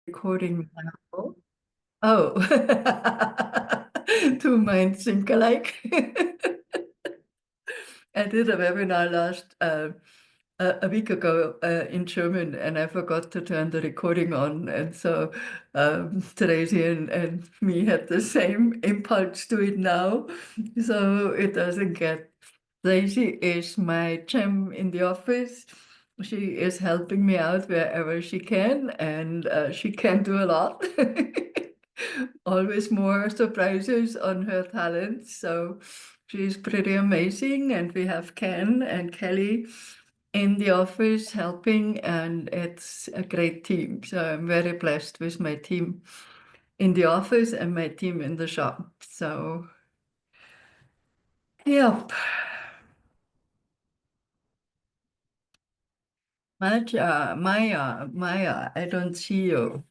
Recording now. Oh, two minds think alike. I did a webinar a week ago in German, and I forgot to turn the recording on. And so Tracy and me had the same impulse to it now, so it doesn't get. Tracy is my gem in the office. She is helping me out wherever she can, and she can do a lot. Always more surprises on her talents. So she's pretty amazing. And we have Ken and Kelly in the office helping, and it's a great team. So I'm very blessed with my team in the office and my team in the shop. So, yep. Maya, I don't see you.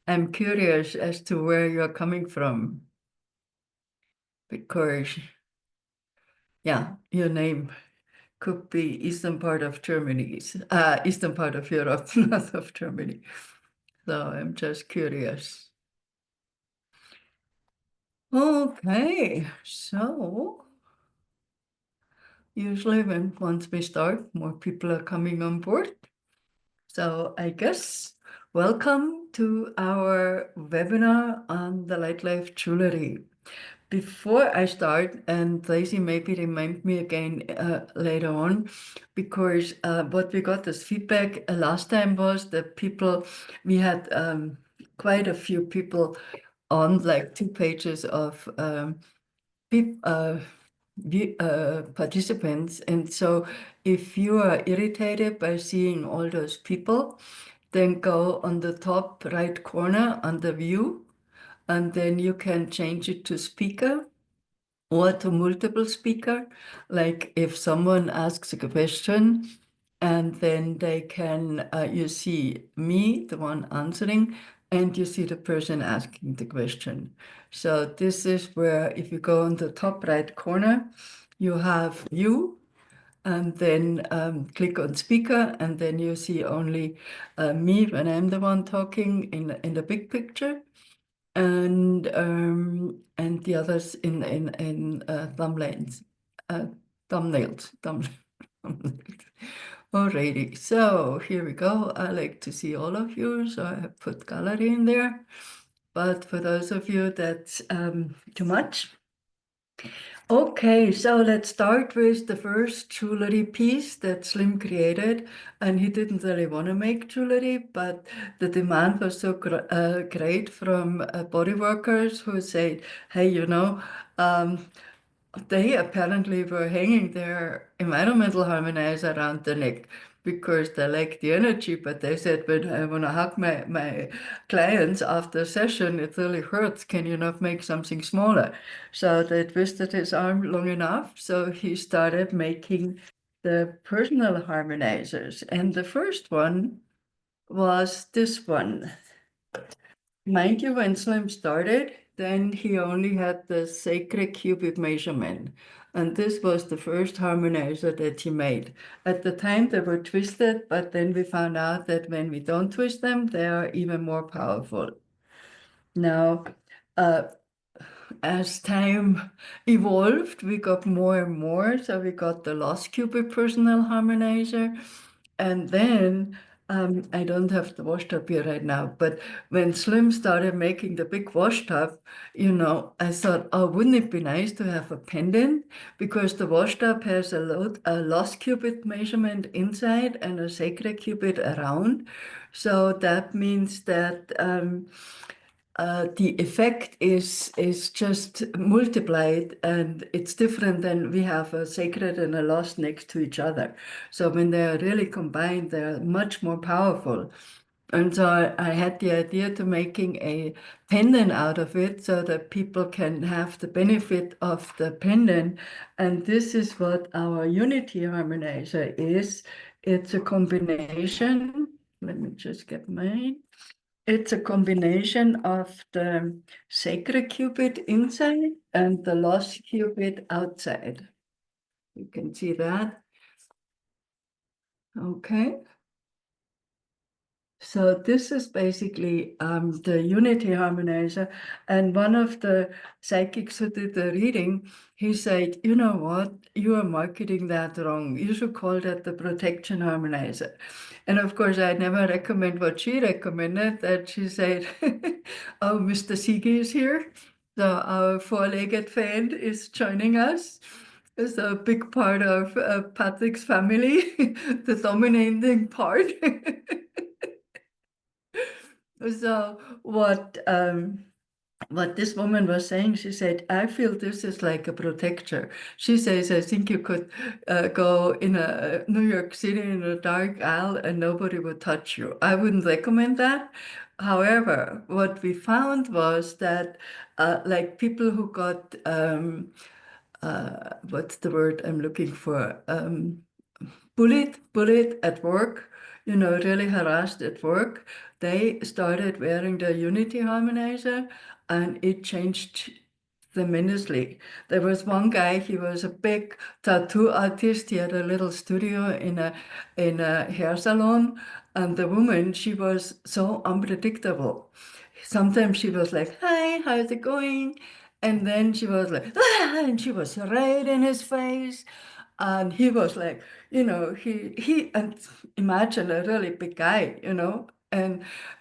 I'm curious as to where you're coming from because, yeah, your name could be eastern part of Germany, eastern part of Europe, north of Germany. So I'm just curious. Okay, so usually once we start, more people are coming on board. So I guess welcome to our webinar on the Lightlife Jewelry. Before I start, and Tracy maybe remind me again later on, because what we got as feedback last time was that we had quite a few people on, like 2 pages of participants. And so if you are irritated by seeing all those people, then go on the top right corner under view, and then you can change it to speaker or to multiple speaker. Like if someone asks a question and then they can, you see me, the one answering, and you see the person asking the question. So this is where if you go on the top right corner, you have you, and then click on speaker, and then you see only me when I'm the one talking in the big picture, and the others in thumbnails, uh, thumbnails. Alrighty, so here we go. I like to see all of you, so I have put gallery in there. But for those of you that's too much. Okay, so let's start with the first jewelry piece that Slim created. And he didn't really want to make jewelry, but the demand was so great from body workers who said, hey, um, they apparently were hanging their environmental harmonizer around the neck because they like the energy, but they said, when I want to hug my clients after a session, it really hurts. Can you not make something smaller? So they twisted his arm long enough. So he started making the personal harmonizers. And the first one was this one. Mind you, when Slim started, then he only had the sacred cubit measurement. And this was the first harmonizer that he made. At the time, they were twisted, but then we found out that when we don't twist them, they are even more powerful. Now, uh, as time evolved, we got more and more. So we got the lost cubit personal harmonizer. And then I don't have the wash tub here right now, but when Slim started making the big wash tub, I thought, oh, wouldn't it be nice to have a pendant? Because the wash tub has a lost cubit measurement inside and a sacred cubit around. So that means that the effect is just multiplied, and it's different than we have a sacred and a lost next to each other. So when they are really combined, they are much more powerful. And so I had the idea to making a pendant out of it so that people can have the benefit of the pendant. And this is what our Unity Harmonizer is. It's a combination. Let me just get mine. It's a combination of the sacred cubit inside and the lost cubit outside. You can see that. Okay. So this is basically the Unity harmonizer. And one of the psychics who did the reading, he said, you know what, you are marketing that wrong. You should call that the protection harmonizer. And of course, I never recommend what she recommended, that she said, oh, Mr. Sigi is here. So our four-legged fan is joining us. It's a big part of Patrick's family, the dominating part. So what this woman was saying, she said, I feel this is like a protector. She says, I think you could go in a New York City in a dark aisle and nobody would touch you. I wouldn't recommend that. However, what we found was that like people who got, what's the word I'm looking for? Bullied at work, really harassed at work, they started wearing the Unity harmonizer and it changed tremendously. There was one guy, he was a big tattoo artist. He had a little studio in a hair salon, and the woman, she was so unpredictable. Sometimes she was like, "Hi, how's it going?" And then she was like, "Ah," and she was right in his face. And he was like, and imagine a really big guy,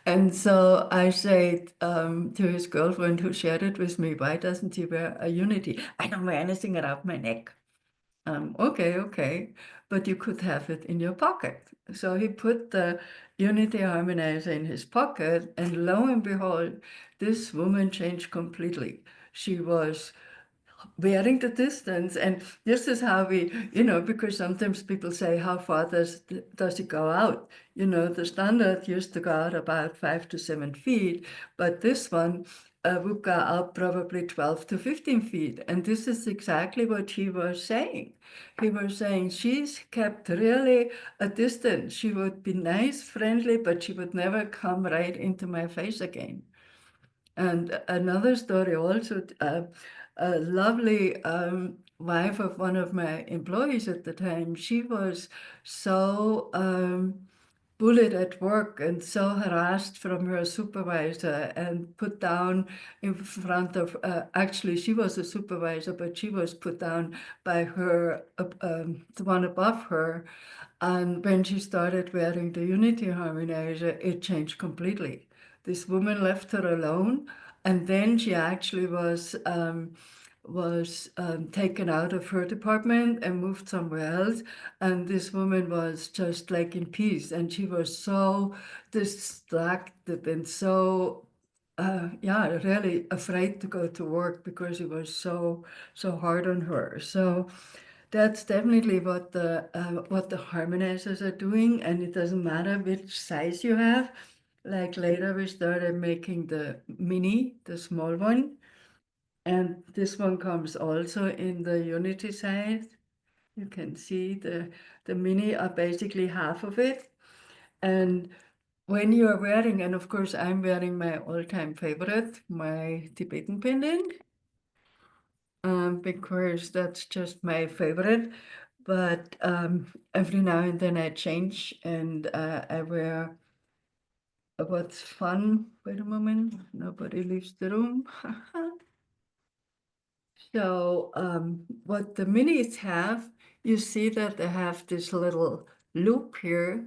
and so I said to his girlfriend who shared it with me, why doesn't he wear a Unity? I don't wear anything around my neck. Okay, but you could have it in your pocket. So he put the Unity harmonizer in his pocket, and lo and behold, this woman changed completely. She was wearing the distance, and this is how we, because sometimes people say, how far does it go out? The standard used to go out about 5 to 7 feet, but this one would go out probably 12 to 15 feet. And this is exactly what he was saying. He was saying she's kept really a distance. She would be nice, friendly, but she would never come right into my face again. And another story also, a lovely wife of one of my employees at the time, she was so bullied at work and so harassed from her supervisor and put down in front of, actually she was a supervisor, but she was put down by her, the one above her. And when she started wearing the Unity harmonizer, it changed completely. This woman left her alone, and then she actually was taken out of her department and moved somewhere else. And this woman was just like in peace, and she was so distracted and so yeah, really afraid to go to work because it was so hard on her. So that's definitely what the harmonizers are doing, and it doesn't matter which size you have. Like later we started making the mini, the small one, and this one comes also in the Unity size. You can see the mini are basically half of it. And when you are wearing, and of course I'm wearing my all-time favorite, my Tibetan pendant, because that's just my favorite. But every now and then I change and I wear what's fun. Wait a moment, nobody leaves the room. So what the minis have, you see that they have this little loop here,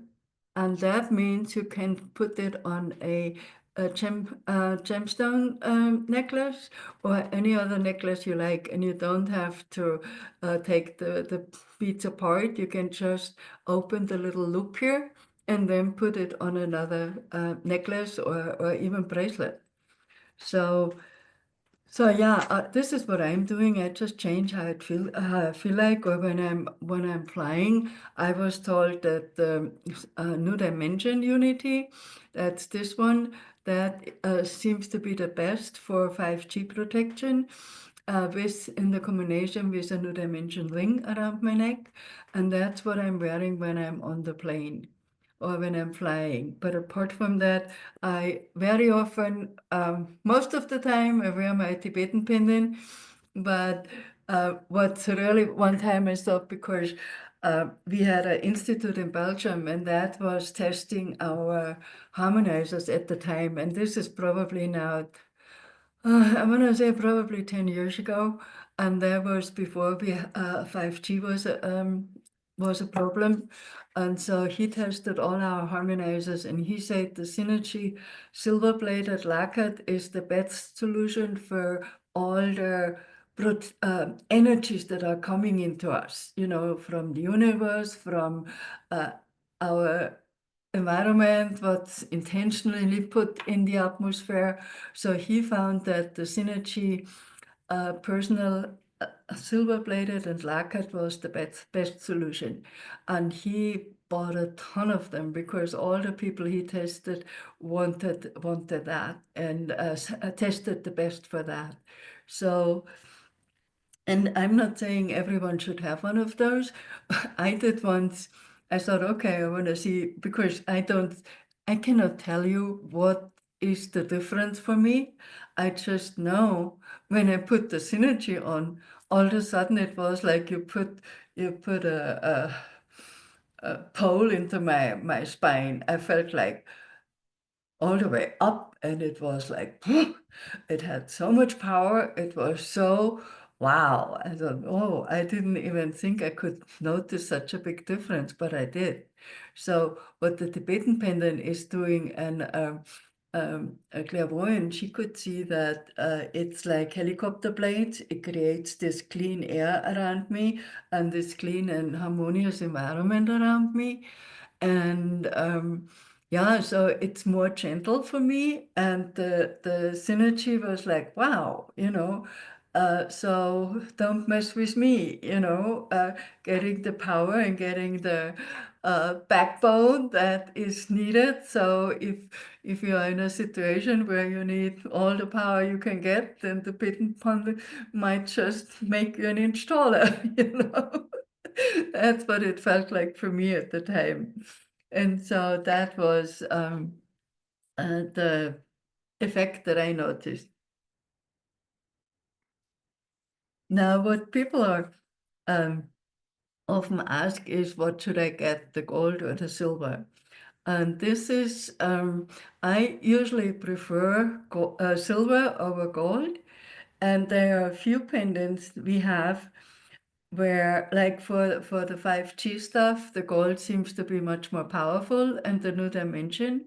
and that means you can put it on a gemstone necklace or any other necklace you like, and you don't have to take the beads apart. You can just open the little loop here and then put it on another necklace or even bracelet. So yeah, this is what I'm doing. I just change how I feel like, or when I'm flying. I was told that the New Dimension Unity, that's this one, that seems to be the best for 5G protection, with in the combination with a New Dimension ring around my neck, and that's what I'm wearing when I'm on the plane or when I'm flying. But apart from that, I very often, most of the time, I wear my Tibetan pendant, but What's really one time I thought because we had an institute in Belgium and that was testing our harmonizers at the time. And this is probably now, I want to say probably 10 years ago. And that was before 5G was a problem. And so he tested all our harmonizers and he said the Synergy silver-plated lacquered is the best solution for all the energies that are coming into us, you know, from the universe, from our environment, what's intentionally put in the atmosphere. So he found that the Synergy personal silver-plated and lacquered was the best solution. And he bought a ton of them because all the people he tested wanted that and tested the best for that. So, and I'm not saying everyone should have one of those. I did once. I thought, okay, I want to see because I cannot tell you what is the difference for me. I just know when I put the Synergy on, all of a sudden it was like you put a pole into my spine. I felt like all the way up and it was like it had so much power. It was so wow. I thought, oh, I didn't even think I could notice such a big difference, but I did. So what the Tibetan pendant is doing, and a clairvoyant, she could see that it's like helicopter blades. It creates this clean air around me and this clean and harmonious environment around me. And yeah, so it's more gentle for me. And the Synergy was like, wow, you know, so don't mess with me, you know, getting the power and getting the backbone that is needed. So if you are in a situation where you need all the power you can get, then the Bitten Pond might just make you an inch taller, you know. That's what it felt like for me at the time. And so that was the effect that I noticed. Now, what people are um, often ask is, what should I get, the gold or the silver? And this is, I usually prefer silver over gold. And there are a few pendants we have where, like for the 5G stuff, the gold seems to be much more powerful and the new dimension.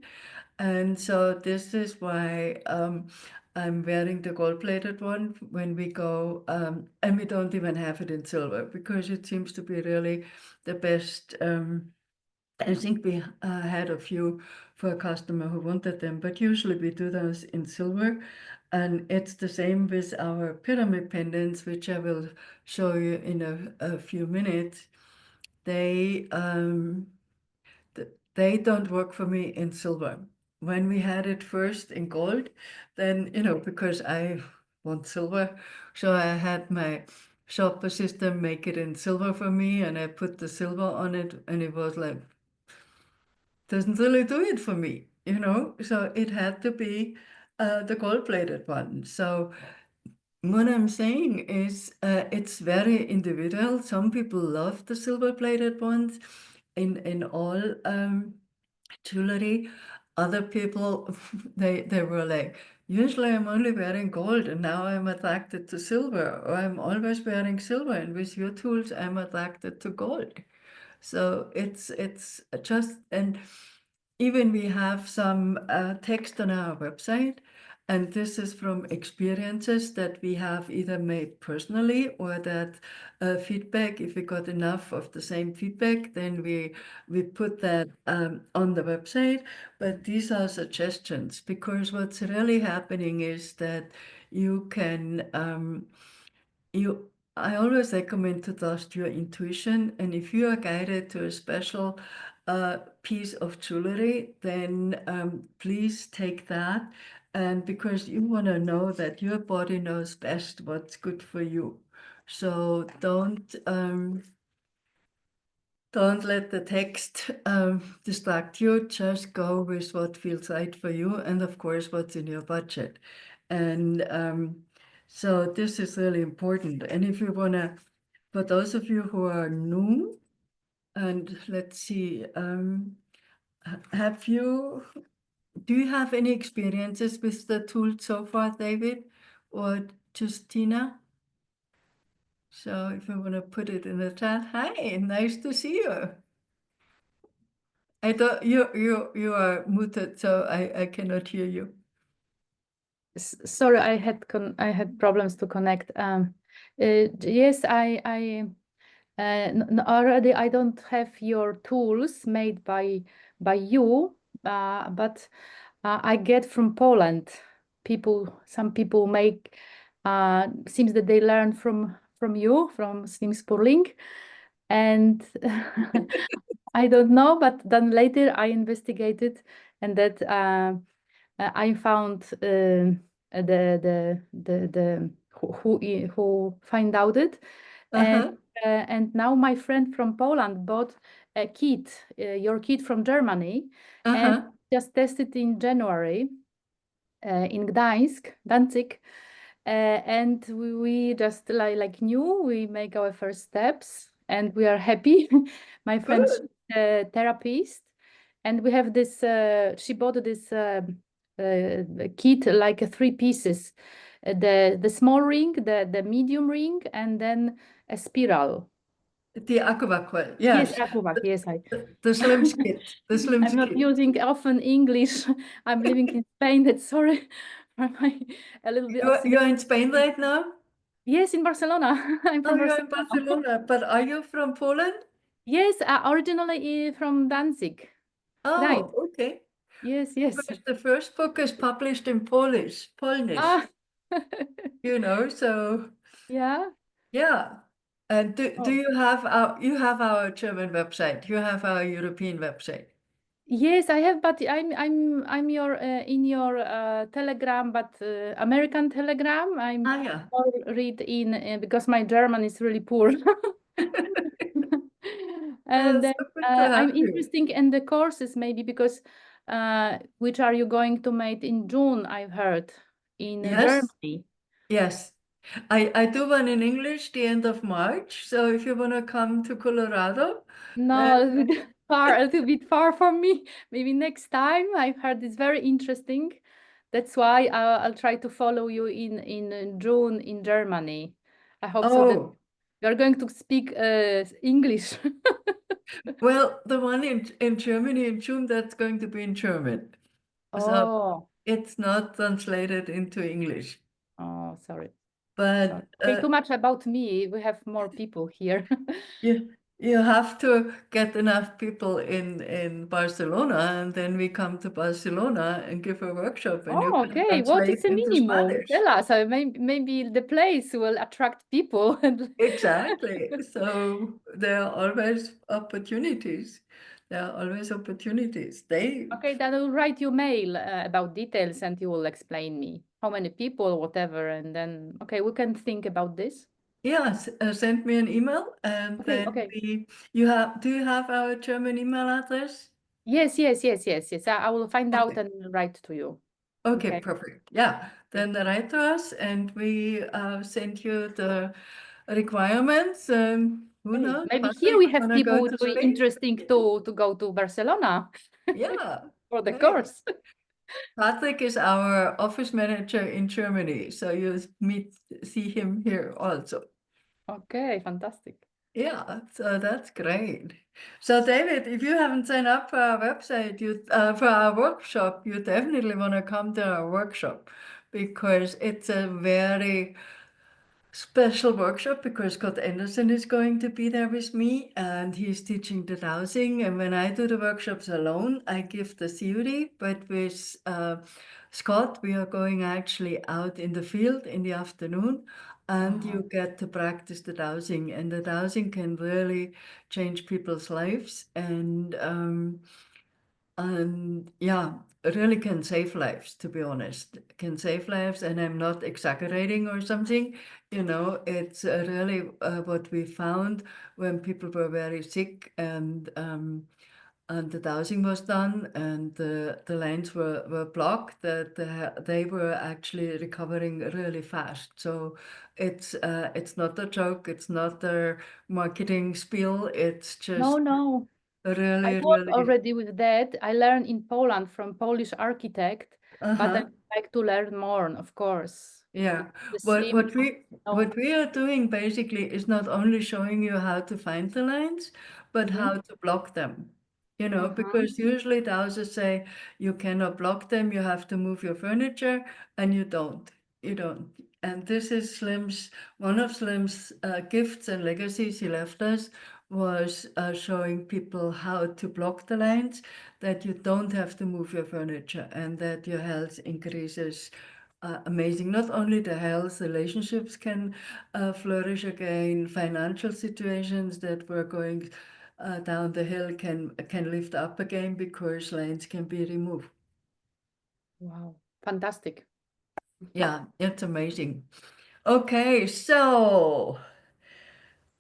And so this is why I'm wearing the gold-plated one when we go, and we don't even have it in silver because it seems to be really the best. I think we had a few for a customer who wanted them, but usually we do those in silver. And it's the same with our pyramid pendants, which I will show you in a few minutes. They they don't work for me in silver. When we had it first in gold, then, you know, because I want silver, so I had my shop assistant make it in silver for me, and I put the silver on it, and it was like, doesn't really do it for me, you know? So it had to be the gold-plated one. So what I'm saying is it's very individual. Some people love the silver-plated ones in all jewelry. Other people, they were like, usually I'm only wearing gold and now I'm attracted to silver, or I'm always wearing silver and with your tools I'm attracted to gold. So it's just, and even we have some text on our website, and this is from experiences that we have either made personally or that feedback. If we got enough of the same feedback, then we put that on the website. But these are suggestions because what's really happening is that you can you I always recommend to trust your intuition, and if you are guided to a special piece of jewelry, then please take that, and because you want to know that your body knows best what's good for you. So don't let the text distract you. Just go with what feels right for you, and of course, what's in your budget. And So this is really important. And if you want to, for those of you who are new, and let's see, do you have any experiences with the tool so far, David or Justina? So if you want to put it in the chat, hi, nice to see you. I don't, you are muted, so I cannot hear you. Sorry, I had problems to connect. Yes, already I don't have your tools made by you, but I get from Poland. Some people make. Seems that they learn from you, from Slim Spurling, and I don't know. But then later I investigated, and that I found the who find out it, Uh-huh, and now my friend from Poland bought a kit, your kit from Germany, and uh-huh. just tested in January in Gdańsk, Danzig, and we just like new. We make our first steps, and we are happy. My friend, she's Good. a therapist, and we have this. She bought this kit like three pieces: the small ring, the medium ring, and then a spiral. The aqua coil, Yes, yes. Aquavac. Yes, The slim skit, the slim I'm not skit. using often English. I'm living in Spain. That's sorry for my a little bit You're oxidation. in Spain right now? Yes, in Barcelona. I'm Oh, from you're in Barcelona. Barcelona, but are you from Poland? Yes, originally from Danzig. Gdańsk. Oh, okay. Yes, yes. Because the first book is published in Polish, Ah, so yeah. yeah. And do Oh. you have our German website, you have our European website. Yes, I have, but I'm your in your Telegram, but American Telegram. I'm Ah, yeah. all read in because my German is really poor. And then So good to I'm have you. interested in the courses maybe because which are you going to make in June, I've heard, in Yes, Germany. yes. I do one in English the end of March. So if you want to come to Colorado, then No, a little bit far, a little bit far from me. Maybe next time. I've heard it's very interesting. That's why I'll try to follow you in June in Germany. I hope so that oh, you're going to speak English. well, the one in Germany in June, that's going to be in German. So Oh, it's not translated into English. oh, sorry. Sorry. But Okay, too much about me. We have more people here. you you have to get enough people in Barcelona, and then we come to Barcelona and give a workshop, and you Oh, can okay. What is translate the into minimum? Spanish. Tell us. Maybe the place will attract people. Exactly. So there are always opportunities. There are always opportunities. Okay, then I will write you mail about details and you will explain me how many people, whatever, and then okay, we can think about this. Yes, send me an email, and Okay, then okay. do you have our German email address? Yes. I will find out Okay. and write to you. Okay, Okay. perfect. Yeah, then write to us, and we send you the requirements. Who Okay. knows? Maybe here Patrick, we you have wanna people go would to be Spain? interesting to go to Barcelona Yeah. for the Hey, course. Patrick is our office manager in Germany, so you see him here also. Okay, fantastic. Yeah, so that's great. So David, if you haven't signed up for our website, for our workshop, you definitely want to come to our workshop because it's a very special workshop because Scott Anderson is going to be there with me and he's teaching the dowsing. And when I do the workshops alone, I give the theory, but with Scott, we are going actually out in the field in the afternoon and Uh-huh. you get to practice the dowsing. And the dowsing can really change people's lives and yeah, it really can save lives, to be honest. Can save lives, and I'm not exaggerating or something. It's really what we found when people were very sick and and the dowsing was done, and the lanes were blocked, that they were actually recovering really fast. So it's not a joke, it's not a marketing spiel, it's just No. I really, work really. already with that. I learned in Poland from Polish architect, but I Uh-huh. would like to learn more, of course. Yeah. The What slim. what we No. what we are doing basically is not only showing you how to find the lines, but Mhm. how to block them. You know, Uh-huh. because usually the houses say you cannot block them, you have to move your furniture, and you don't. You don't. And this is Slim's, one of Slim's gifts and legacies he left us, was showing people how to block the lines, that you don't have to move your furniture, and that your health increases amazing. Not only the health, relationships can flourish again, financial situations that were going down the hill can lift up again because lines can be removed. Wow. Fantastic. Yeah, it's amazing. Okay, so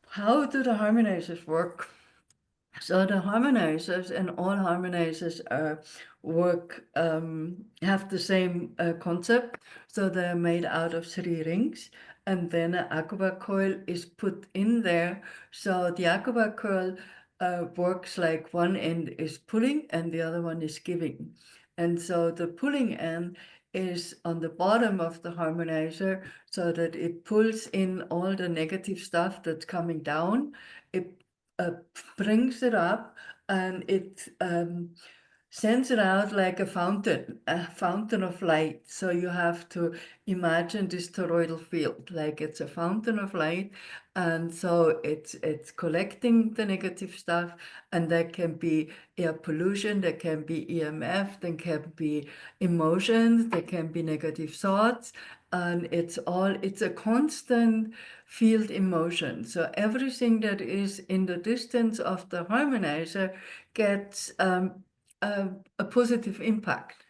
how do the harmonizers work? So the harmonizers, and all harmonizers have the same concept. So they're made out of 3 rings, and then an aqua coil is put in there. So the aqua coil works like one end is pulling and the other one is giving. And so the pulling end is on the bottom of the harmonizer, so that it pulls in all the negative stuff that's coming down. It uh, brings it up, and it sends it out like a fountain of light. So you have to imagine this toroidal field, like it's a fountain of light. And so it's collecting the negative stuff, and there can be air pollution, there can be EMF, there can be emotions, there can be negative thoughts, and it's a constant field emotion. So everything that is in the distance of the harmonizer gets a positive impact.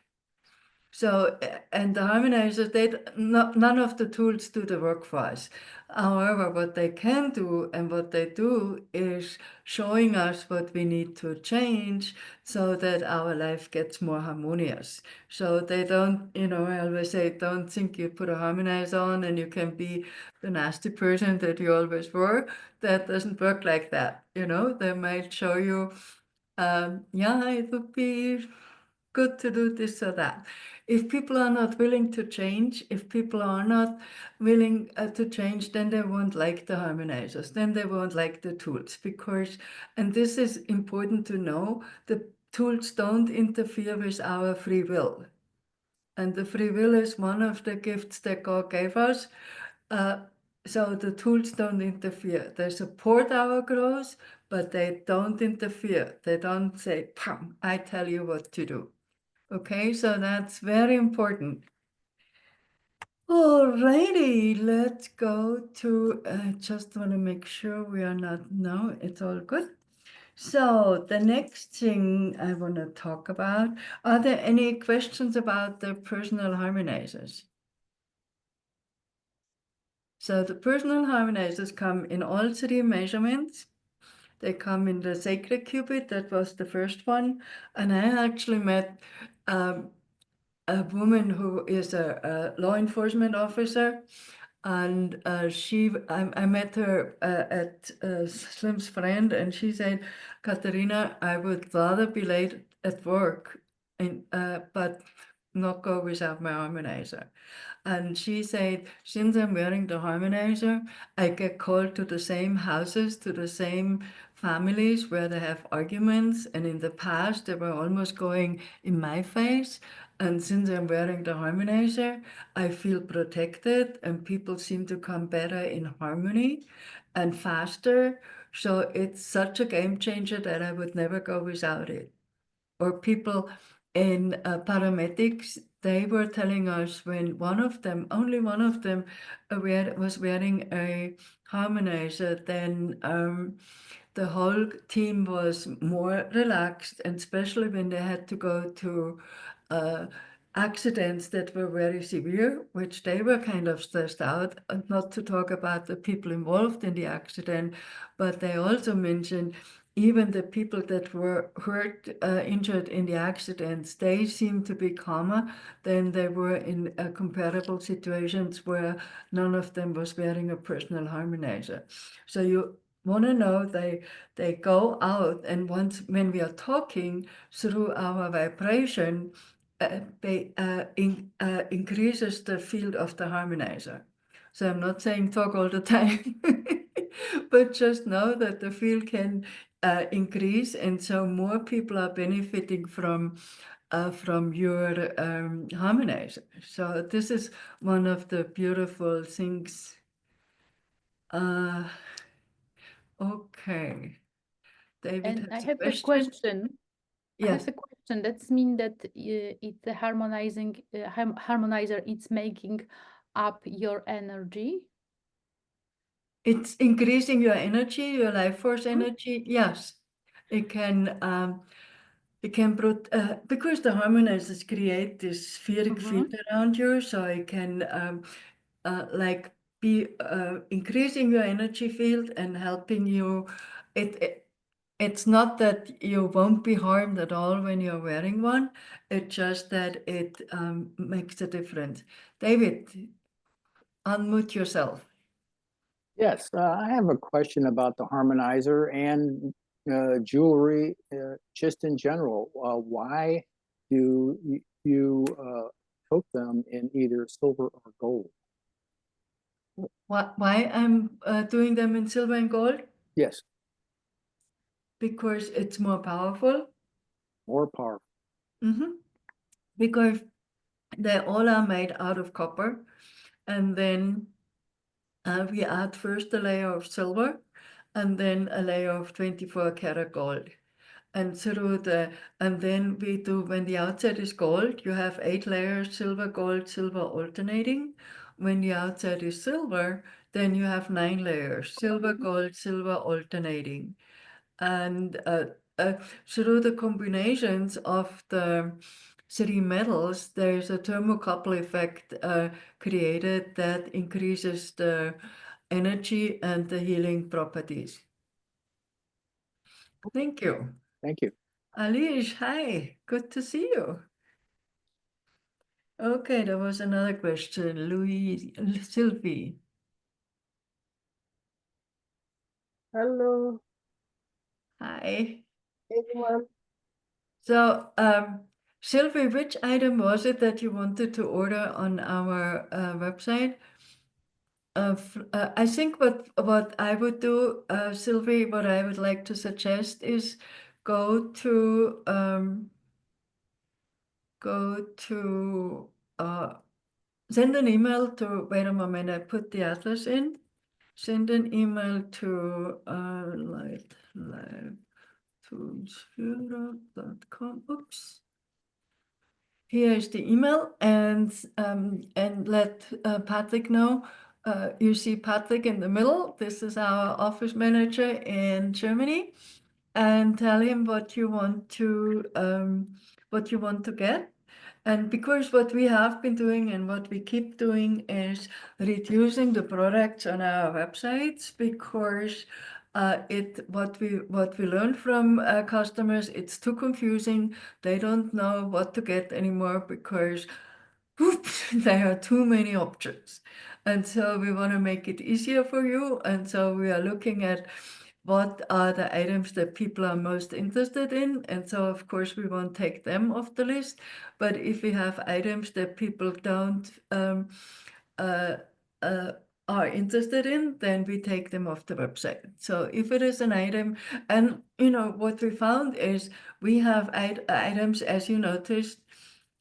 So, and the harmonizers, none of the tools do the work for us. However, what they can do and what they do is showing us what we need to change so that our life gets more harmonious. So they don't, I always say, don't think you put a harmonizer on and you can be the nasty person that you always were. That doesn't work like that. They might show you, yeah, it would be good to do this or that. If people are not willing to change, if people are not willing to change, then they won't like the harmonizers, then they won't like the tools, because, and this is important to know, the tools don't interfere with our free will. And the free will is one of the gifts that God gave us. Uh, so the tools don't interfere. They support our growth, but they don't interfere. They don't say, "Pam, I tell you what to do." Okay, so that's very important. Alrighty, let's go to, just want to make sure we are not, no, it's all good. So the next thing I want to talk about, are there any questions about the personal harmonizers? So the personal harmonizers come in all 3 measurements. They come in the sacred cubit, that was the first one. And I actually met a woman who is a law enforcement officer, and I met her at Slim's friend, and she said, "Katarina, I would rather be late at work, but not go without my harmonizer." And she said, since I'm wearing the harmonizer, I get called to the same houses, to the same families where they have arguments. And in the past, they were almost going in my face. And since I'm wearing the harmonizer, I feel protected, and people seem to come better in harmony and faster. So it's such a game changer that I would never go without it. Or people in paramedics, they were telling us when only one of them was wearing a harmonizer, then the whole team was more relaxed, and especially when they had to go to uh, accidents that were very severe, which they were kind of stressed out, and not to talk about the people involved in the accident, but they also mentioned even the people that were hurt, injured in the accidents, they seem to be calmer than they were in comparable situations where none of them was wearing a personal harmonizer. So you want to know they go out, and once when we are talking through our vibration, they increases the field of the harmonizer. So I'm not saying talk all the time, but just know that the field can increase, and so more people are benefiting from your harmonizer. So this is one of the beautiful things. Okay, David And I has a have a question. question. I Yes, have a question. That's mean that it's the harmonizing harmonizer. It's making up your energy. it's increasing your energy, your life force Hmm? energy. Yes, it can. It can because the harmonizers create this spheric Mm-hmm. field around you, so it can like be increasing your energy field and helping you. It's not that you won't be harmed at all when you're wearing one. It's just that it makes a difference. David, unmute yourself. Yes, I have a question about the harmonizer and jewelry, just in general. Why do you coat them in either silver or gold? Why I'm doing them in silver and gold? Yes, Because it's more powerful. more powerful. Because they all are made out of copper, and then we add first a layer of silver and then a layer of 24 karat gold. And then we do, when the outside is gold, you have 8 layers, silver, gold, silver alternating. When the outside is silver, then you have 9 layers, silver, gold, silver alternating. And through the combinations of the three metals, there's a thermocouple effect created that increases the energy and the healing properties. Thank you. Thank you. Alish, hi, good to see you. Okay, there was another question. Sylvie. Hello, Hi. everyone. So, Sylvie, which item was it that you wanted to order on our website? I think what I would do, Sylvie, what I would like to suggest is go to send an email to, wait a moment, I put the address in. Send an email to live.com. Oops. Here is the email, and let Patrick know. You see Patrick in the middle. This is our office manager in Germany, and tell him what you want to get. And because what we have been doing and what we keep doing is reducing the products on our websites, because what we learn from customers, it's too confusing. They don't know what to get anymore because oops, there are too many options. And so we want to make it easier for you. And so we are looking at what are the items that people are most interested in. And so, of course, we won't take them off the list. But if we have items that people don't uh, uh, are interested in, then we take them off the website. So if it is an item, and what we found is we have items, as you noticed,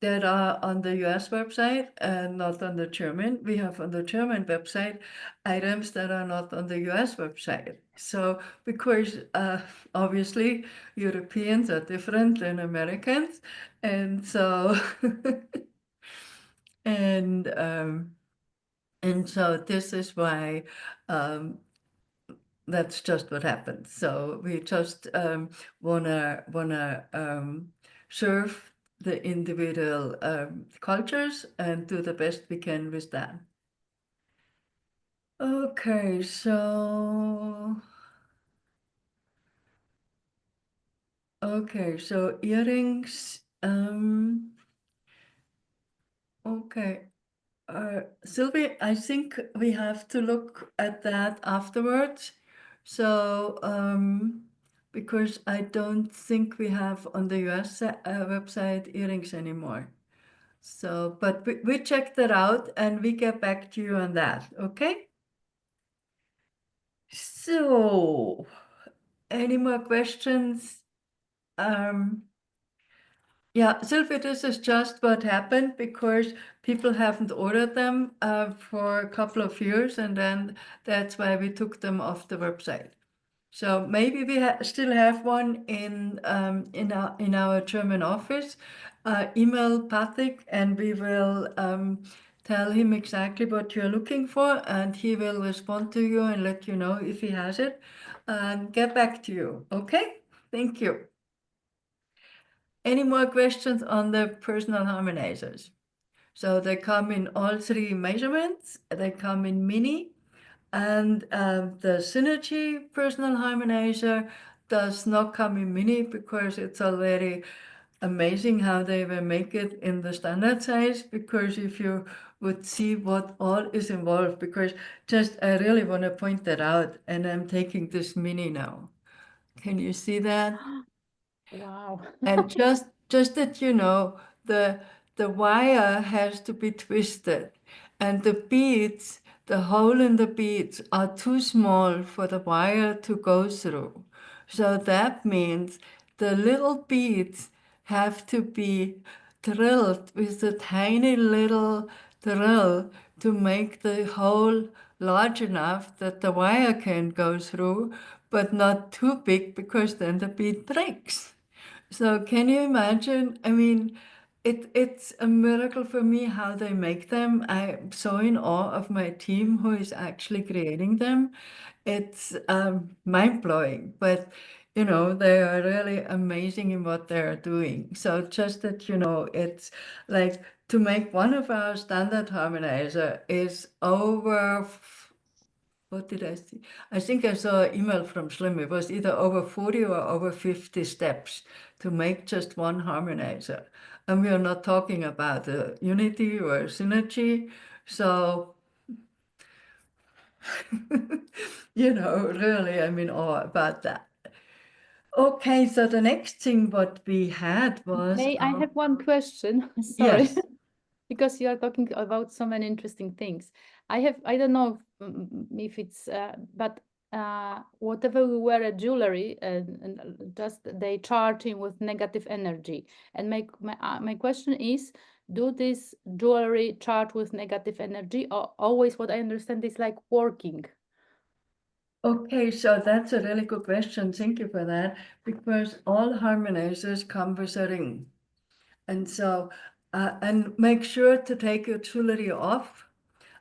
that are on the US website and not on the German. We have on the German website items that are not on the US website. So, because obviously Europeans are different than Americans, and so and so this is why that's just what happens. So we just wanna serve the individual cultures and do the best we can with that. Okay, so Okay, so earrings, okay. Sylvie, I think we have to look at that afterwards. So, because I don't think we have on the US website earrings anymore. So, but we check that out and we get back to you on that, okay? So, any more questions? Yeah, Sylvia, this is just what happened because people haven't ordered them for a couple of years, and then that's why we took them off the website. So maybe we still have one in our German office. Email Patrick, and we will tell him exactly what you're looking for, and he will respond to you and let you know if he has it, and get back to you. Okay? Thank you. Any more questions on the personal harmonizers? So they come in all three measurements. They come in mini, and the Synergy personal harmonizer does not come in mini because it's already amazing how they will make it in the standard size. Because if you would see what all is involved, because just I really want to point that out, and I'm taking this mini now. Can you see that? Wow. And just that you know, the wire has to be twisted, and the beads, the hole in the beads are too small for the wire to go through. So that means the little beads have to be drilled with a tiny little drill to make the hole large enough that the wire can go through, but not too big because then the bead breaks. So can you imagine? I mean, it's a miracle for me how they make them. I'm so in awe of my team who is actually creating them. It's mind-blowing, but you know, they are really amazing in what they are doing. So just that you know, it's like to make one of our standard harmonizer is over what did I see? I think I saw an email from Slim. It was either over 40 or over 50 steps to make just one harmonizer. And we are not talking about Unity or Synergy. So, you know, really, I'm in awe about that. Okay, so the next thing what we had was... May I have one question? Sorry. Yes. Because you are talking about so many interesting things. I don't know if it's, but whatever we wear a jewelry and just they charging with negative energy. And my question is, do this jewelry charge with negative energy, or always what I understand is like working? Okay, so that's a really good question. Thank you for that, because all harmonizers come with a ring. And so, and make sure to take your jewelry off.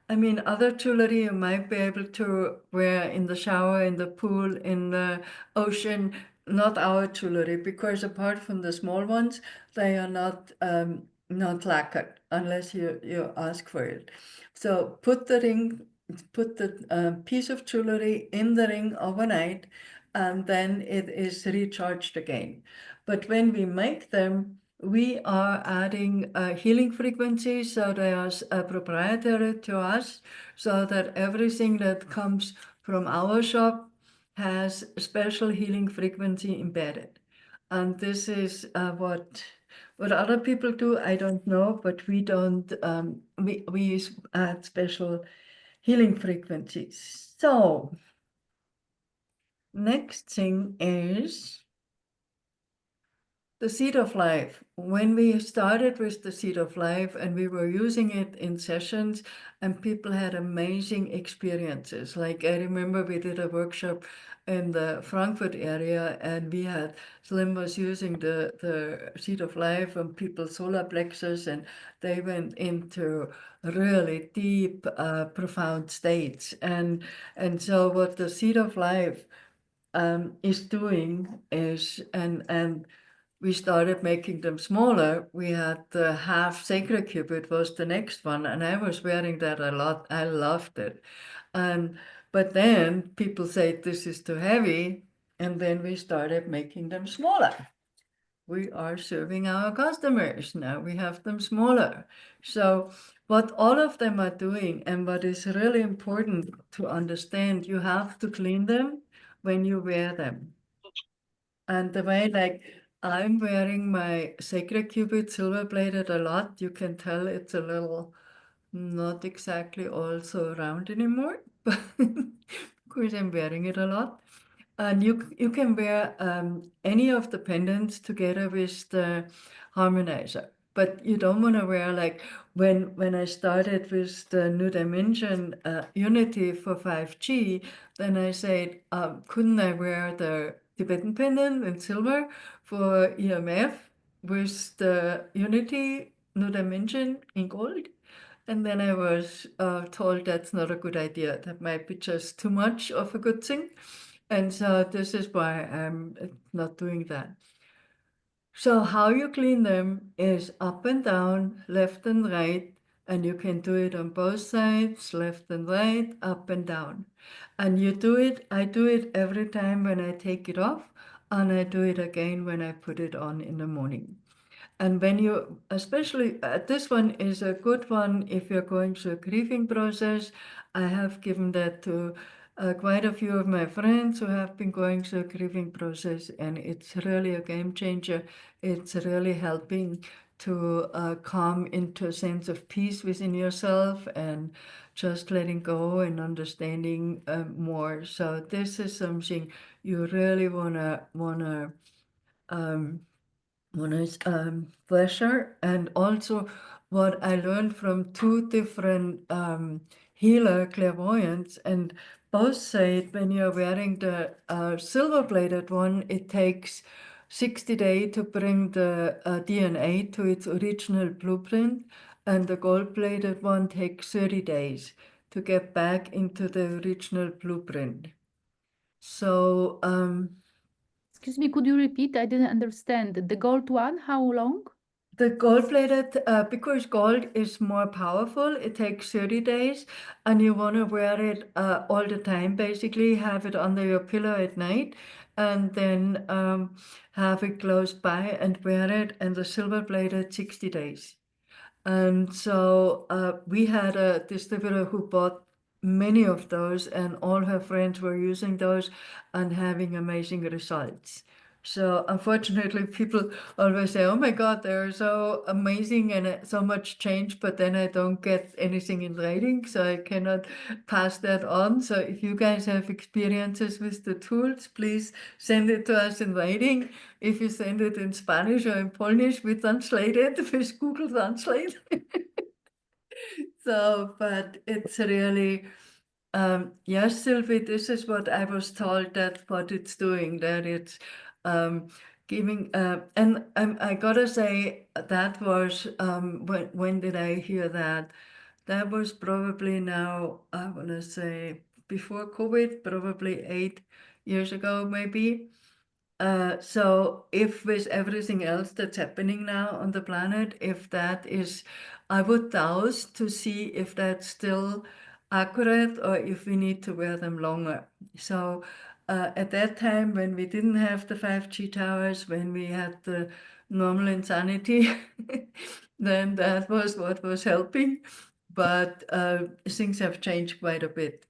I mean, other jewelry you might be able to wear in the shower, in the pool, in the ocean, not our jewelry, because apart from the small ones, they are not lacquered unless you ask for it. So put the piece of jewelry in the ring overnight, and then it is recharged again. But when we make them, we are adding healing frequencies, so they are proprietary to us, so that everything that comes from our shop has special healing frequency embedded. And this is what other people do, I don't know, but we don't, we add special healing frequencies. So next thing is the Seed of Life. When we started with the Seed of Life and we were using it in sessions, and people had amazing experiences. Like I remember we did a workshop in the Frankfurt area, and we had Slim was using the Seed of Life on people's solar plexus, and they went into really deep, profound states. And so what the Seed of Life is doing is, and we started making them smaller. We had the half sacred cubit was the next one, and I was wearing that a lot. I loved it. But then people say this is too heavy, and then we started making them smaller. we are serving our customers. Now we have them smaller. So what all of them are doing, and what is really important to understand, you have to clean them when you wear them. And the way, like, I'm wearing my Sacred Cupid silver plated a lot, you can tell it's a little not exactly all so round anymore, but because I'm wearing it a lot. And you can wear any of the pendants together with the harmonizer, but you don't want to wear, like, when I started with the New Dimension Unity for 5G, then I said, couldn't I wear the Tibetan pendant in silver for EMF with the Unity New Dimension in gold? And then I was told that's not a good idea. That might be just too much of a good thing. And so this is why I'm not doing that. So how you clean them is up and down, left and right, and you can do it on both sides, left and right, up and down. And you do it, I do it every time when I take it off, and I do it again when I put it on in the morning. And when you, especially this one is a good one if you're going through a grieving process. I have given that to quite a few of my friends who have been going through a grieving process, and it's really a game changer. It's really helping to come into a sense of peace within yourself and just letting go and understanding more. So this is something you really wanna one is pleasure, and also what I learned from two different healer clairvoyants, and both said when you're wearing the silver-plated one, it takes 60 days to bring the DNA to its original blueprint, and the gold-plated one takes 30 days to get back into the original blueprint. So Excuse me, could you repeat? I didn't understand. The gold one, how long? the gold-plated, because gold is more powerful, it takes 30 days, and you want to wear it all the time, basically, have it under your pillow at night, and then have it close by and wear it, and the silver-plated 60 days. And so we had a distributor who bought many of those, and all her friends were using those and having amazing results. So unfortunately, people always say, "Oh my God, they're so amazing and so much change," but then I don't get anything in writing, so I cannot pass that on. So if you guys have experiences with the tools, please send it to us in writing. If you send it in Spanish or in Polish, we translate it with Google Translate. So, but it's really, yes, Sylvie, this is what I was told, that what it's doing, that it's giving, and I gotta say, that was, when did I hear that? That was probably now, I wanna say, before COVID, probably 8 years ago, maybe. So if with everything else that's happening now on the planet, if that is, I would douse to see if that's still accurate or if we need to wear them longer. So at that time, when we didn't have the 5G towers, when we had the normal insanity, then that was what was helping. But things have changed quite a bit.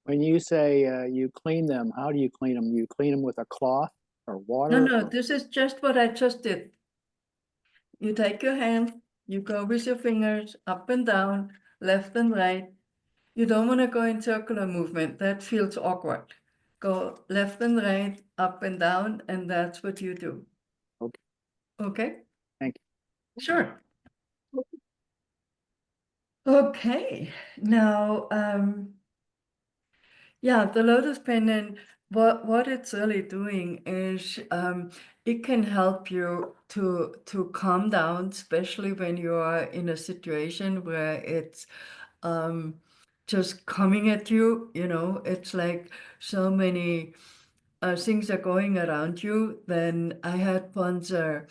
When you say you clean them, how do you clean them? You clean them with a cloth or water? No, this is just what I just did. You take your hand, you go with your fingers up and down, left and right. You don't want to go in circular movement. That feels awkward. Go left and right, up and down, and that's what you do. Okay. Okay? Thank you. Sure. Okay. Now, yeah, the lotus pendant, what it's really doing is it can help you to calm down, especially when you are in a situation where it's just coming at you, it's like so many things are going around you. Then I had once a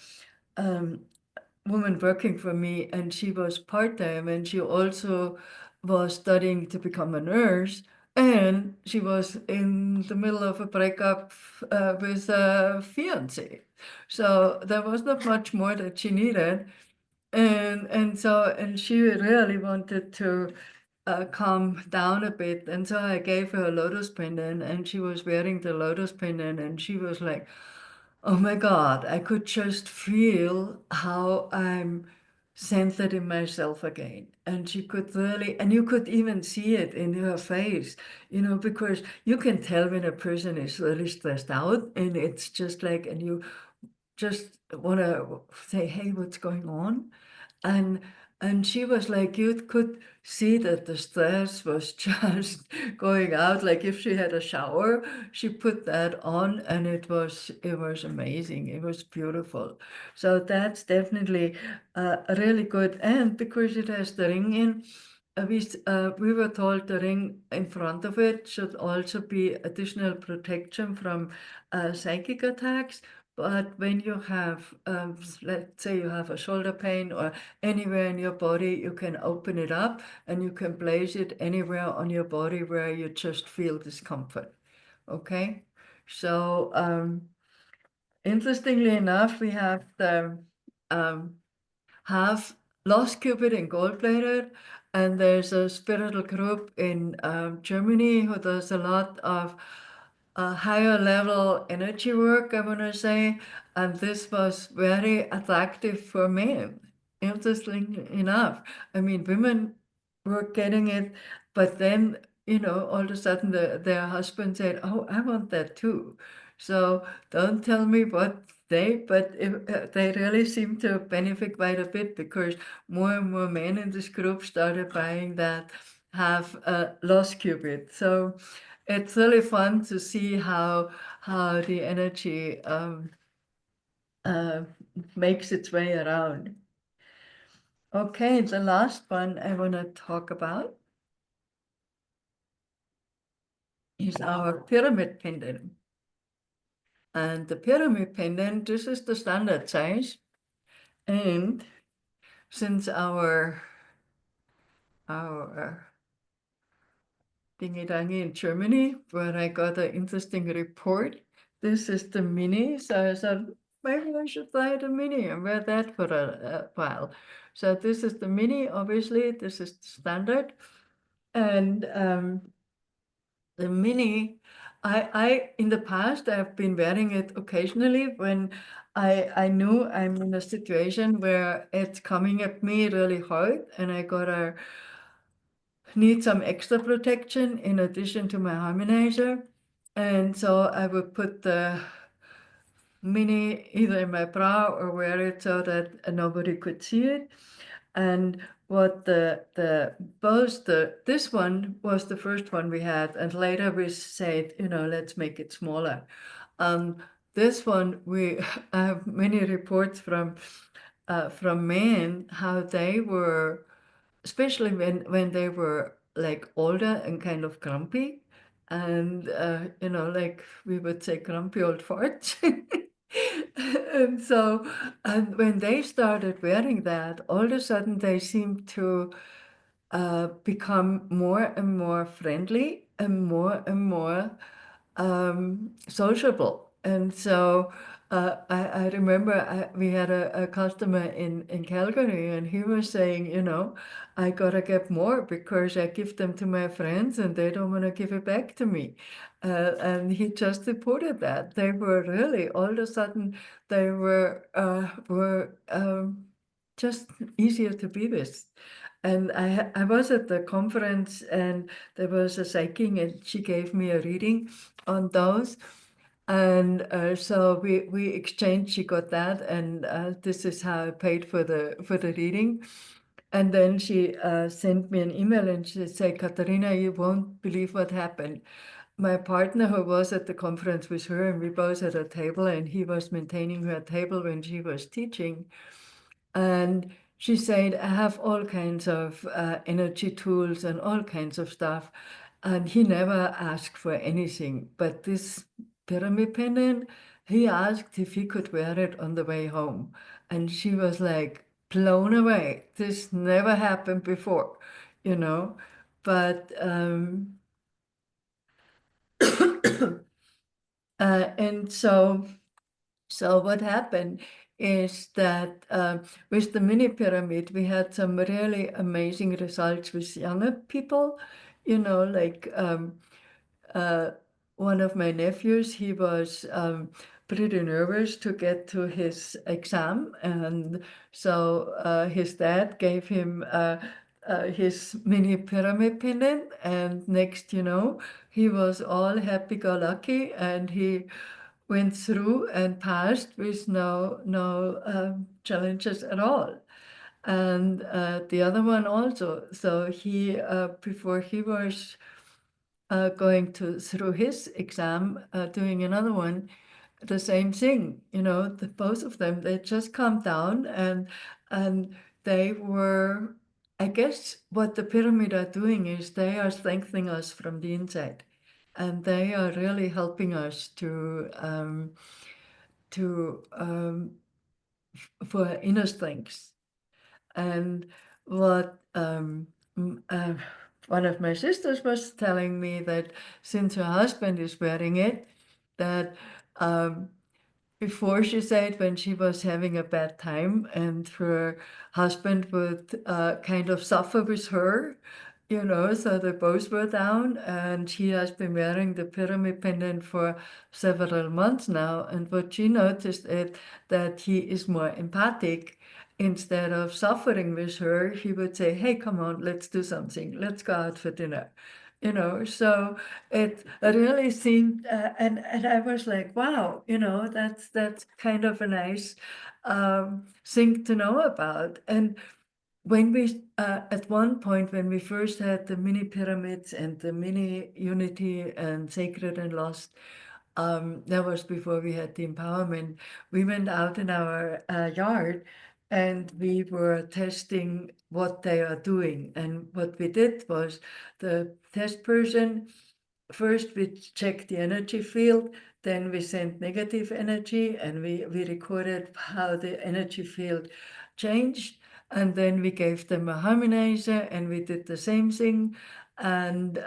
woman working for me, and she was part-time, and she also was studying to become a nurse. And she was in the middle of a breakup with a fiance. So there was not much more that she needed. And she really wanted to calm down a bit. And so I gave her a lotus pendant, and she was wearing the lotus pendant, and she was like, oh my God, I could just feel how I'm centered in myself again. And she could really, and you could even see it in her face, because you can tell when a person is really stressed out, and it's just like, and you just want to say, hey, what's going on? And and she was like, you could see that the stress was just going out. Like if she had a shower, she put that on, and it was amazing. It was beautiful. So that's definitely really good. And because it has the ring in, we were told the ring in front of it should also be additional protection from psychic attacks. But when you have, let's say you have a shoulder pain or anywhere in your body, you can open it up and you can place it anywhere on your body where you just feel discomfort. Okay? So, interestingly enough, we have the have lost Cupid and gold plated, and there's a spiritual group in Germany who does a lot of higher level energy work, I want to say, and this was very attractive for men. Interestingly enough, I mean, women were getting it, but then, all of a sudden their husband said, oh, I want that too. So don't tell me what but they really seem to benefit quite a bit because more and more men in this group started buying that have lost Cupid. So it's really fun to see how the energy uh, makes its way around. Okay, the last one I want to talk about is our pyramid pendant. And the pyramid pendant, this is the standard size. And since our dingy-dangy in Germany, where I got an interesting report, this is the mini. So I thought, maybe I should try the mini and wear that for a while. So this is the mini, obviously, this is the standard. And the mini, I in the past, I've been wearing it occasionally when I knew I'm in a situation where it's coming at me really hard and I gotta need some extra protection in addition to my harmonizer. And so I would put the mini either in my bra or wear it so that nobody could see it. And what this one was the first one we had, and later we said, let's make it smaller. This one we I have many reports from men how they were, especially when they were like older and kind of grumpy, and like we would say, grumpy old farts. And so, and when they started wearing that, all of a sudden they seemed to become more and more friendly and more sociable. And so I remember we had a customer in Calgary, and he was saying, I gotta get more because I give them to my friends and they don't want to give it back to me. And he just reported that they were really, all of a sudden, they were just easier to be with. And I was at the conference, and there was a psychic, and she gave me a reading on those. And so we exchanged. She got that, and this is how I paid for the reading. And then she sent me an email, and she said, Katarina, you won't believe what happened. My partner, who was at the conference with her, and we both at a table, and he was maintaining her table when she was teaching. And she said, I have all kinds of energy tools and all kinds of stuff. And he never asked for anything. But this pyramid pendant, he asked if he could wear it on the way home. And she was like blown away. This never happened before, you know. But And so what happened is that with the mini pyramid, we had some really amazing results with younger people, like one of my nephews, he was pretty nervous to get to his exam. And so his dad gave him his mini pyramid pendant. And next, he was all happy-go-lucky, and he went through and passed with no challenges at all. And the other one also. So he, before he was going through his exam, doing another one, the same thing, both of them, they just calmed down, and they were, I guess what the pyramid are doing is they are strengthening us from the inside, and they are really helping us for inner strength. And what one of my sisters was telling me, that since her husband is wearing it, that before, she said, when she was having a bad time and her husband would kind of suffer with her, so they both were down, and she has been wearing the pyramid pendant for several months now. And what she noticed is that he is more empathic. Instead of suffering with her, he would say, hey, come on, let's do something. Let's go out for dinner. So it really seemed, and I was like, wow, that's kind of a nice thing to know about. And when we, at one point, when we first had the mini pyramids and the mini unity and sacred and lost, that was before we had the empowerment, we went out in our yard, and we were testing what they are doing. And what we did was, the test person, first we checked the energy field, then we sent negative energy, and we recorded how the energy field changed. And then we gave them a harmonizer, and we did the same thing. And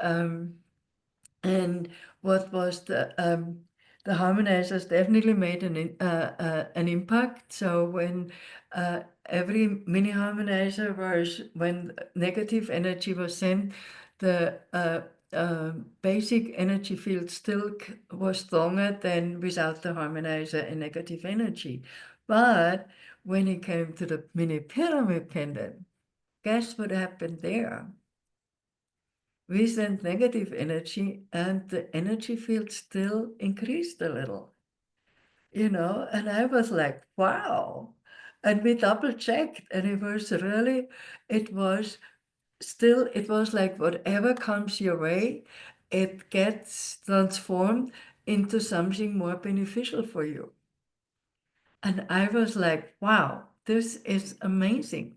what was the harmonizers definitely made an impact. So when every mini harmonizer was, when negative energy was sent, the basic energy field still was stronger than without the harmonizer and negative energy. But when it came to the mini pyramid pendant, guess what happened there? We sent negative energy, and the energy field still increased a little, and I was like, wow. And we double checked, and it was like whatever comes your way, it gets transformed into something more beneficial for you. And I was like, wow, this is amazing,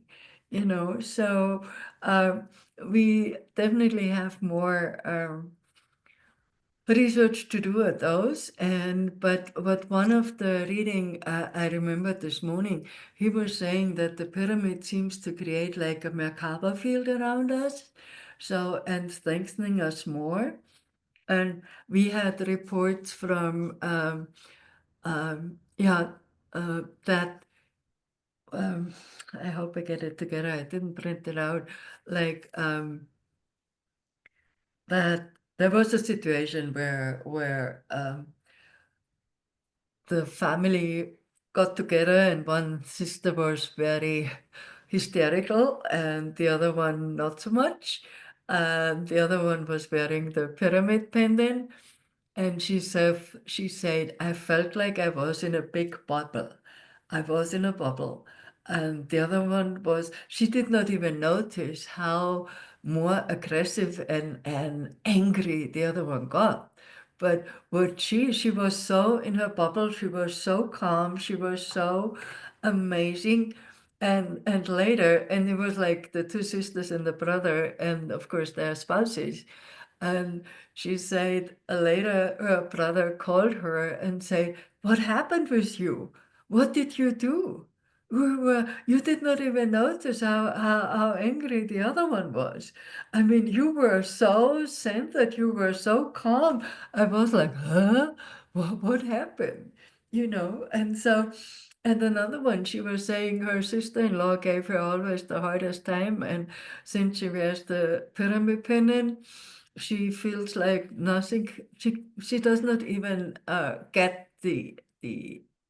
So we definitely have more research to do at those. But one of the reading I remembered this morning, he was saying that the pyramid seems to create like a Merkaba field around us, and strengthening us more. And we had reports from that I hope I get it together. I didn't print it out. Like that there was a situation where the family got together, and one sister was very hysterical, and the other one not so much. And the other one was wearing the pyramid pendant. And she said, I felt like I was in a big bubble. I was in a bubble. And the other one was, she did not even notice how more aggressive and angry the other one got. But she was so in her bubble, she was so calm, she was so amazing. And later, and it was like the two sisters and the brother, and of course their spouses. And she said later her brother called her and said, what happened with you? What did you do? you did not even notice how angry the other one was. I mean, you were so centered, you were so calm. I was like, huh? What happened? You know, and so, and another one, she was saying her sister-in-law gave her always the hardest time, and since she wears the pyramid pendant, she feels like nothing. She does not even get the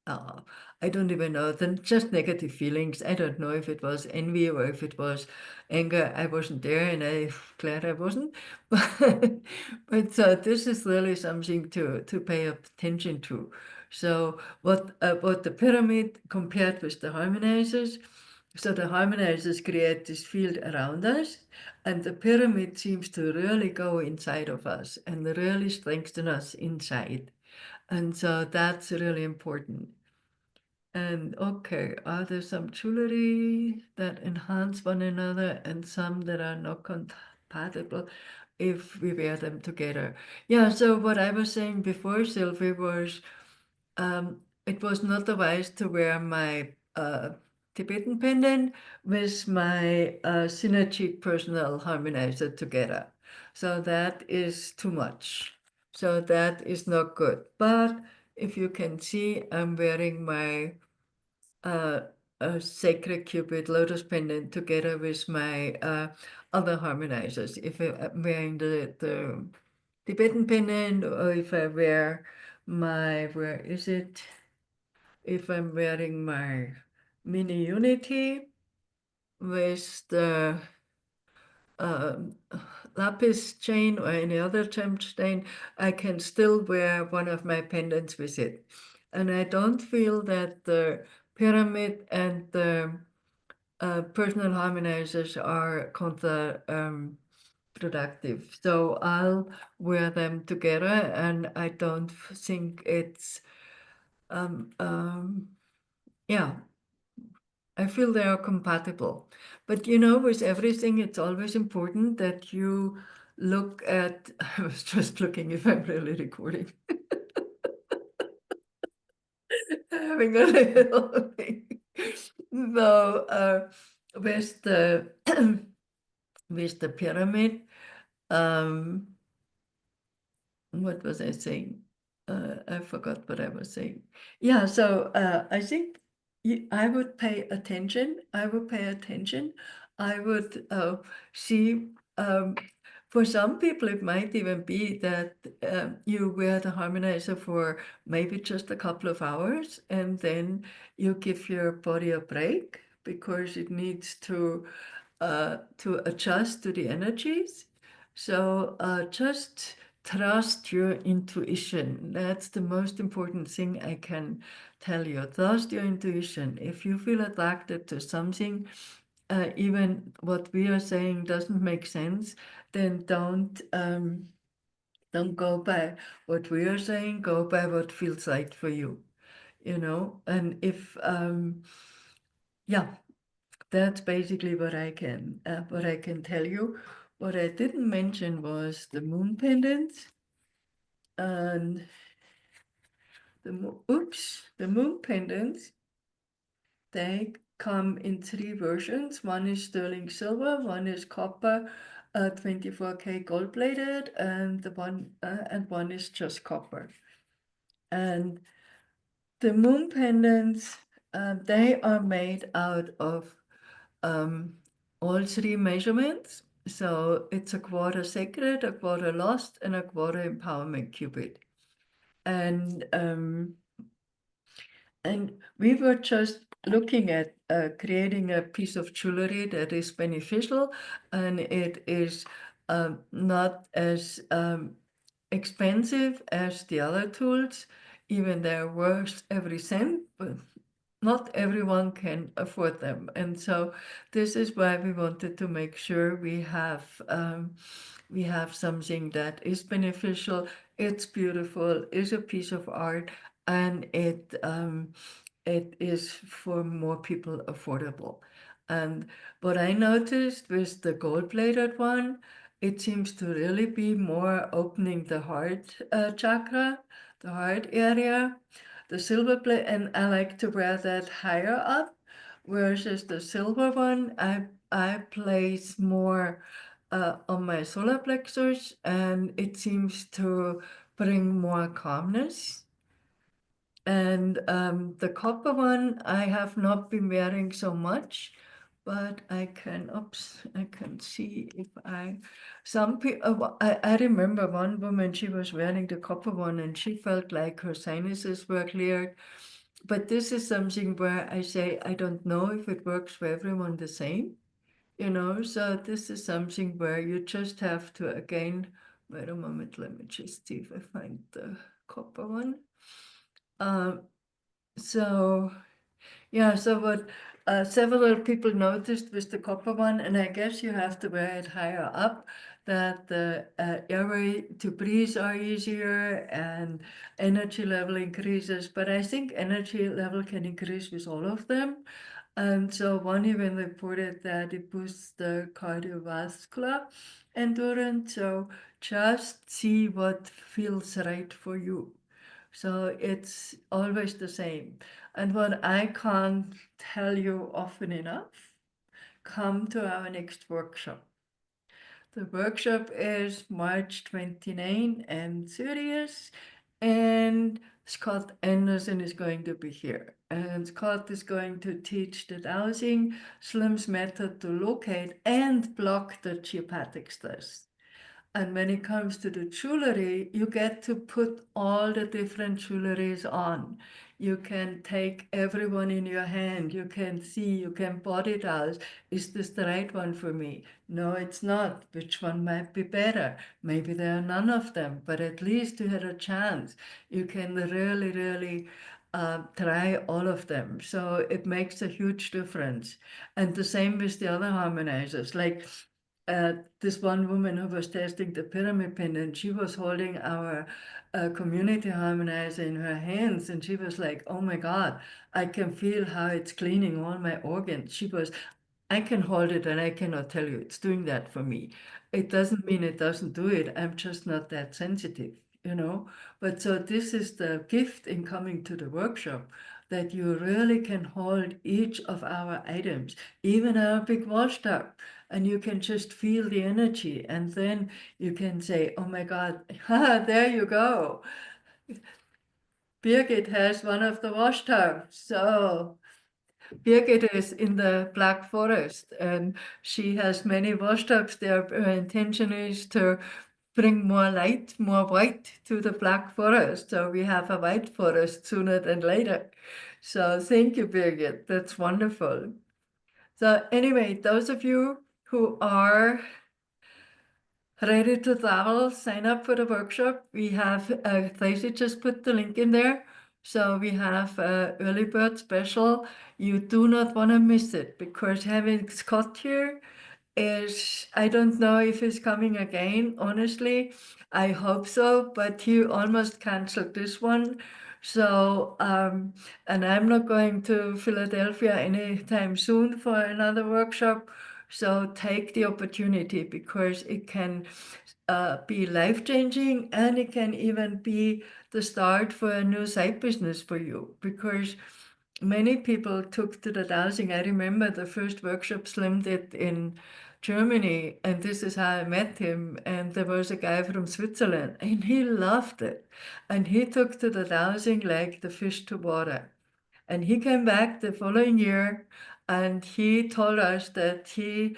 I don't even know, then just negative feelings. I don't know if it was envy or if it was anger. I wasn't there, and I'm glad I wasn't. But so this is really something to pay attention to. So what the pyramid compared with the harmonizers? So the harmonizers create this field around us, and the pyramid seems to really go inside of us and really strengthen us inside. And so that's really important. And okay, are there some jewelry that enhance one another and some that are not compatible if we wear them together? Yeah, so what I was saying before, Sylvie, was it was not wise to wear my Tibetan pendant with my Synergic Personal Harmonizer together. So that is too much. So that is not good. But if you can see, I'm wearing my Sacred Cupid Lotus pendant together with my other harmonizers. If I'm wearing the Tibetan pendant, or if I wear my, where is it? If I'm wearing my Mini Unity with the um, lapis chain or any other gemstone, I can still wear one of my pendants with it. And I don't feel that the pyramid and the personal harmonizers are productive. So I'll wear them together, and I don't think it's, yeah, I feel they are compatible. But you know, with everything, it's always important that you look at, I was just looking if I'm really recording. Having a little thing. No, with the with the pyramid, um, what was I saying? I forgot what I was saying. Yeah, so I think I would pay attention. I would pay attention. I would see. For some people, it might even be that you wear the harmonizer for maybe just a couple of hours, and then you give your body a break because it needs to adjust to the energies. So just trust your intuition. That's the most important thing I can tell you. Trust your intuition. If you feel attracted to something, even what we are saying doesn't make sense, then don't go by what we are saying. Go by what feels right for you. You know, and if yeah, that's basically what I can tell you. What I didn't mention was the moon pendants, and the moon pendants. They come in 3 versions. One is sterling silver, one is copper, 24K gold plated, and one is just copper. And the moon pendants, they are made out of all 3 measurements. So it's a quarter sacred, a quarter lost, and a quarter empowerment cupid. And we were just looking at creating a piece of jewelry that is beneficial, and it is not as expensive as the other tools, even they're worth every cent, but not everyone can afford them. And so this is why we wanted to make sure we have something that is beneficial, it's beautiful, is a piece of art, and it is for more people affordable. And what I noticed with the gold-plated one, it seems to really be more opening the heart chakra, the heart area. The silver plate, and I like to wear that higher up versus the silver one, I place more on my solar plexus, and it seems to bring more calmness. And the copper one I have not been wearing so much, but I can see if some people, I remember one woman, she was wearing the copper one and she felt like her sinuses were cleared. But this is something where I say, I don't know if it works for everyone the same, so this is something where you just have to, again, wait a moment, let me just see if I find the copper one. So yeah, so what several people noticed with the copper one, and I guess you have to wear it higher up, that the airway to breathe are easier and energy level increases. But I think energy level can increase with all of them. And so one even reported that it boosts the cardiovascular endurance. So just see what feels right for you. So it's always the same. And what I can't tell you often enough, come to our next workshop. The workshop is March 29 and 30th, and Scott Anderson is going to be here. And Scott is going to teach the dowsing, Slim's method to locate and block the geopathic stress. And when it comes to the jewelry, you get to put all the different jewelries on. You can take everyone in your hand. You can see, you can body douse. Is this the right one for me? No, it's not. Which one might be better? Maybe there are none of them, but at least you had a chance. You can really, really try all of them. So it makes a huge difference. And the same with the other harmonizers. Like this one woman who was testing the pyramid pin, and she was holding our community harmonizer in her hands, and she was like, oh my God, I can feel how it's cleaning all my organs. I can hold it and I cannot tell you it's doing that for me. It doesn't mean it doesn't do it. I'm just not that sensitive. But so this is the gift in coming to the workshop, that you really can hold each of our items, even our big wash tub, and you can just feel the energy. And then you can say, oh my God, there you go. Birgit has one of the wash tubs. So Birgit is in the Black Forest, and she has many wash tubs there. Her intention is to bring more light, more white to the Black Forest. So we have a white forest sooner than later. So thank you, Birgit. That's wonderful. So anyway, those of you who are ready to travel, sign up for the workshop. We have, Tracy just put the link in there. So we have early bird special. You do not want to miss it, because having Scott here is, I don't know if he's coming again, honestly. I hope so, but he almost canceled this one. So, and I'm not going to Philadelphia anytime soon for another workshop. So take the opportunity, because it can be life-changing, and it can even be the start for a new side business for you, because many people took to the dowsing. I remember the first workshop Slim did in Germany, and this is how I met him. And there was a guy from Switzerland, and he loved it. And he took to the dowsing like the fish to water. And he came back the following year, and he told us that he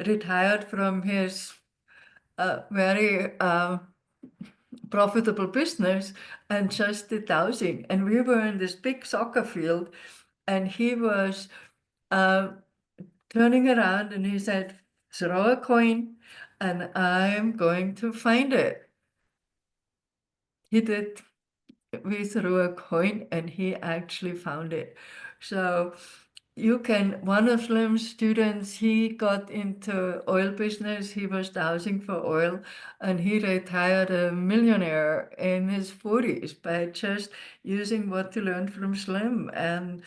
retired from his very profitable business and just did dowsing. And we were in this big soccer field, and he was turning around, and he said, throw a coin and I'm going to find it. He did. We threw a coin and he actually found it. So you can, one of Slim's students, he got into oil business. He was dowsing for oil, and he retired a millionaire in his 40s by just using what he learned from Slim. And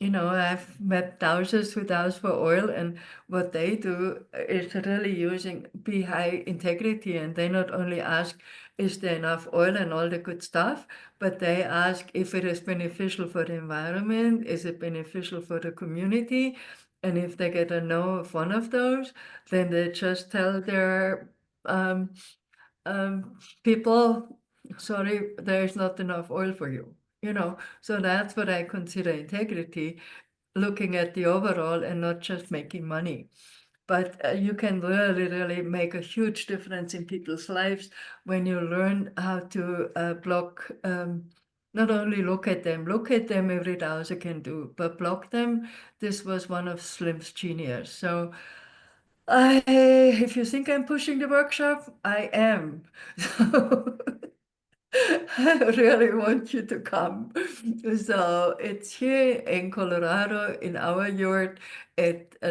I've met dowsers who douse for oil, and what they do is really be high integrity, and they not only ask is there enough oil and all the good stuff, but they ask if it is beneficial for the environment, is it beneficial for the community? And if they get a no of one of those, then they just tell their um, people, sorry, there is not enough oil for you. So that's what I consider integrity, looking at the overall and not just making money. But you can really, really make a huge difference in people's lives when you learn how to block, not only look at them every browser can do, but block them. This was one of Slim's genius. So if you think I'm pushing the workshop, I am. I really want you to come. So it's here in Colorado in our yurt.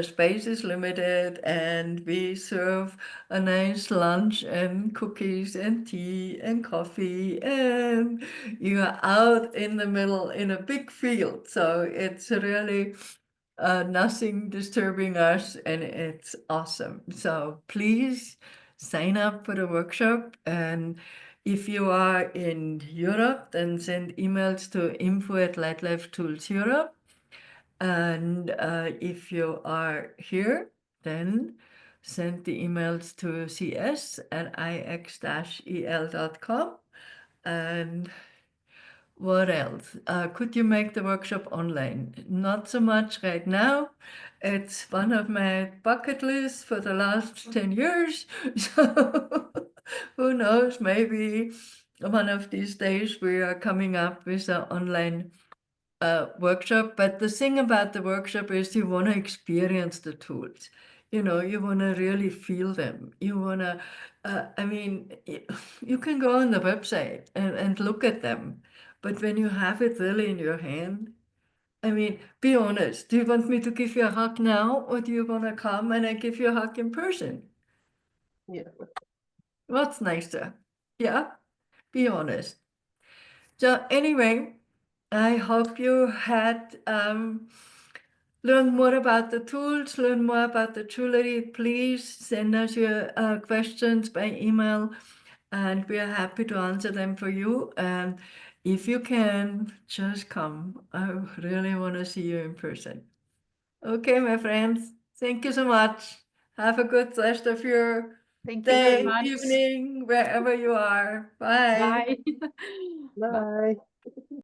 Space is limited, and we serve a nice lunch and cookies and tea and coffee, and you are out in the middle in a big field. So it's really nothing disturbing us, and it's awesome. So please sign up for the workshop. And if you are in Europe, then send emails to info@LightLifeToolsEurope. And if you are here, then send the emails to cs@ix-el.com. And what else? Could you make the workshop online? Not so much right now. It's one of my bucket lists for the last 10 years. So who knows, maybe one of these days we are coming up with an online workshop. But the thing about the workshop is you want to experience the tools. You want to really feel them. You want to, you can go on the website and look at them. But when you have it really in your hand, be honest. Do you want me to give you a hug now, or do you want to come and I give you a hug in person? Yeah. What's nicer? Yeah, be honest. So anyway, I hope you had learned more about the tools, learn more about the jewelry. Please send us your questions by email, and we are happy to answer them for you. And if you can, just come. I really want to see you in person. Okay, my friends, thank you so much. Have a good rest of your Thank you very day, much. evening, wherever you are. Bye. Bye. Bye. Bye.